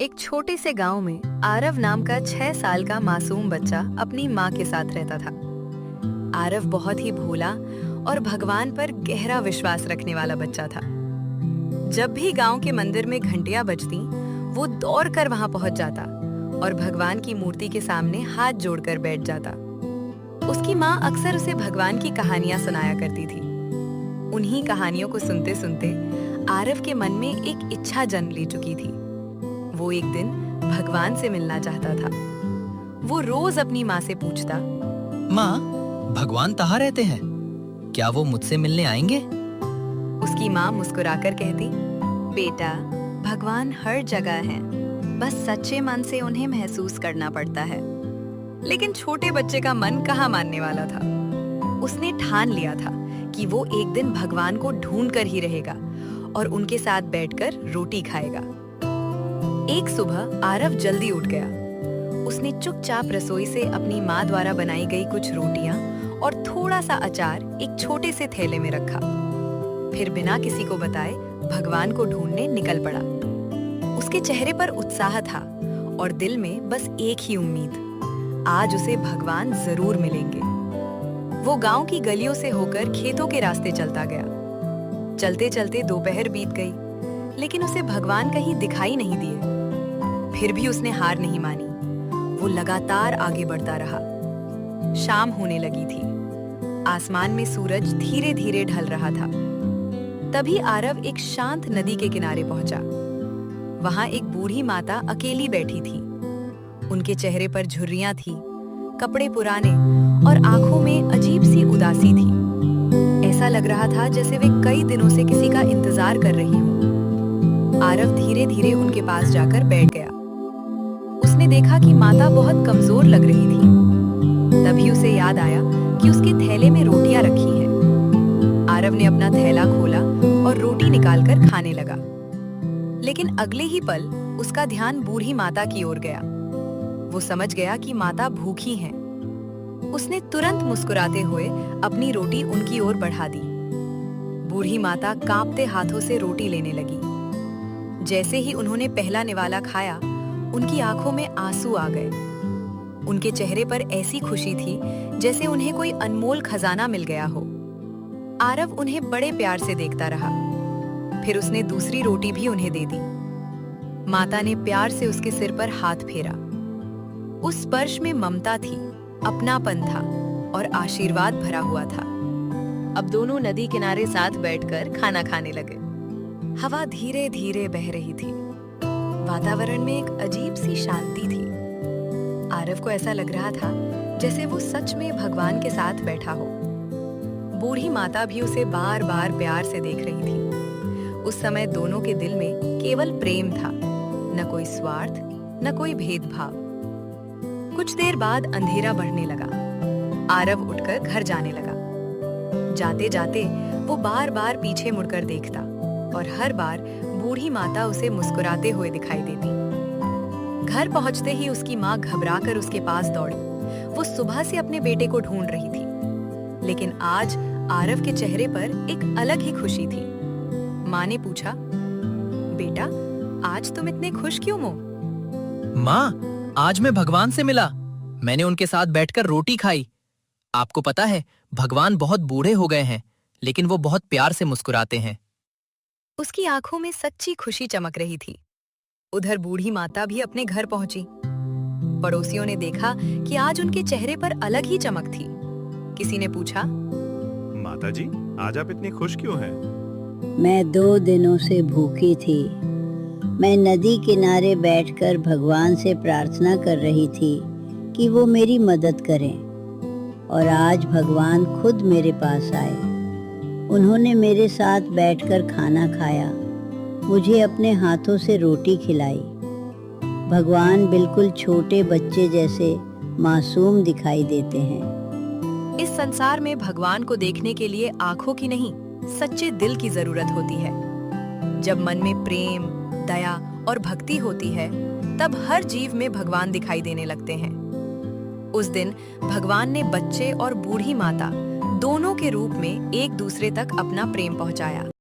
एक छोटे से गांव में आरव नाम का 6 साल का मासूम बच्चा अपनी माँ के साथ रहता था। आरव बहुत ही भोला और भगवान पर गहरा विश्वास रखने वाला बच्चा था। जब भी गांव के मंदिर में घंटियां बजती, वो दौड़कर वहां पहुंच जाता और भगवान की मूर्ति के सामने हाथ जोड़कर बैठ जाता। उसकी माँ अक्सर उसे भगवान की कहानियां सुनाया करती थी। उन्हीं कहानियों को सुनते सुनते आरव के मन में एक इच्छा जन्म ले चुकी थी। वो एक दिन भगवान से मिलना चाहता था। वो रोज अपनी माँ से पूछता, माँ, भगवान कहाँ रहते हैं? क्या वो मुझसे मिलने आएंगे? उसकी माँ मुस्कुराकर कहती, बेटा, भगवान हर जगह हैं, बस सच्चे मन से उन्हें महसूस करना पड़ता है। लेकिन छोटे बच्चे का मन कहाँ मानने वाला था। उसने ठान लिया था कि वो एक दिन भगवान को ढूंढ कर ही रहेगा और उनके साथ बैठकर रोटी खाएगा। एक सुबह आरव जल्दी उठ गया। उसने चुपचाप रसोई से अपनी माँ द्वारा बनाई गई कुछ रोटियां और थोड़ा सा अचार एक छोटे से थैले में रखा। फिर बिना किसी को बताए भगवान को ढूंढने निकल पड़ा। उसके चेहरे पर उत्साह था और दिल में बस एक ही उम्मीद, आज उसे भगवान जरूर मिलेंगे। वो गांव की गलियों से होकर खेतों के रास्ते चलता गया। चलते चलते दोपहर बीत गई, लेकिन उसे भगवान कहीं दिखाई नहीं दिए। फिर भी उसने हार नहीं मानी। वो लगातार आगे बढ़ता रहा। शाम होने लगी थी। आसमान में सूरज धीरे धीरे ढल रहा था। तभी आरव एक शांत नदी के किनारे पहुंचा। वहां एक बूढ़ी माता अकेली बैठी थी। उनके चेहरे पर झुर्रियां थी, कपड़े पुराने और आंखों में अजीब सी उदासी थी। ऐसा लग रहा था जैसे वे कई दिनों से किसी का इंतजार कर रही हो। आरव धीरे धीरे उनके पास जाकर बैठ गया। उसने देखा कि माता बहुत कमजोर लग रही थी। तभी उसे याद आया कि उसके थैले में रोटियां रखी हैं। आरव ने अपना थैला खोला और रोटी निकालकर खाने लगा। लेकिन अगले ही पल उसका ध्यान बूढ़ी माता की ओर गया। वो समझ गया कि माता भूखी हैं। उसने तुरंत मुस्कुराते हुए अपनी रोटी उनकी ओर बढ़ा दी। बूढ़ी माता कांपते हाथों से रोटी लेने लगी। जैसे ही उन्होंने पहला निवाला खाया, उनकी आंखों में आंसू आ गए। उनके चेहरे पर ऐसी खुशी थी जैसे उन्हें कोई अनमोल खजाना मिल गया हो। आरव उन्हें बड़े प्यार से देखता रहा। फिर उसने दूसरी रोटी भी उन्हें दे दी। माता ने प्यार से उसके सिर पर हाथ फेरा। उस स्पर्श में ममता थी, अपनापन था और आशीर्वाद भरा हुआ था। अब दोनों नदी किनारे साथ बैठकर खाना खाने लगे। हवा धीरे धीरे बह रही थी। वातावरण में एक अजीब सी शांति थी। आरव को ऐसा लग रहा था जैसे वो सच में भगवान के साथ बैठा हो। बूढ़ी माता भी उसे बार बार प्यार से देख रही थी। उस समय दोनों के दिल में केवल प्रेम था, न कोई स्वार्थ, न कोई भेदभाव। कुछ देर बाद अंधेरा बढ़ने लगा। आरव उठकर घर जाने लगा। जाते जाते वो बार बार पीछे मुड़कर देखता और हर बार बूढ़ी माता उसे मुस्कुराते हुए दिखाई देती। घर पहुंचते ही उसकी माँ घबराकर उसके पास दौड़ी। वो सुबह से अपने बेटे को ढूंढ रही थी, लेकिन आज आरव के चेहरे पर एक अलग ही खुशी थी। माँ ने पूछा, बेटा, आज तुम इतने खुश क्यों हो? माँ, आज मैं भगवान से मिला। मैंने उनके साथ बैठकर रोटी खाई। आपको पता है, भगवान बहुत बूढ़े हो गए हैं, लेकिन वो बहुत प्यार से मुस्कुराते हैं। उसकी आंखों में सच्ची खुशी चमक रही थी। उधर बूढ़ी माता भी अपने घर पहुंची। पड़ोसियों ने देखा कि आज उनके चेहरे पर अलग ही चमक थी। किसी ने पूछा, माता जी, आज आप इतनी खुश क्यों हैं? मैं 2 दिनों से भूखी थी। मैं नदी किनारे बैठकर भगवान से प्रार्थना कर रही थी कि वो मेरी मदद करें, और आज भगवान खुद मेरे पास आए। उन्होंने मेरे साथ बैठकर खाना खाया, मुझे अपने हाथों से रोटी खिलाई। भगवान बिल्कुल छोटे बच्चे जैसे मासूम दिखाई देते हैं। इस संसार में भगवान को देखने के लिए आंखों की नहीं, सच्चे दिल की जरूरत होती है। जब मन में प्रेम, दया और भक्ति होती है, तब हर जीव में भगवान दिखाई देने लगते हैं। उस दिन भगवान ने बच्चे और बूढ़ी माता दोनों के रूप में एक दूसरे तक अपना प्रेम पहुंचाया।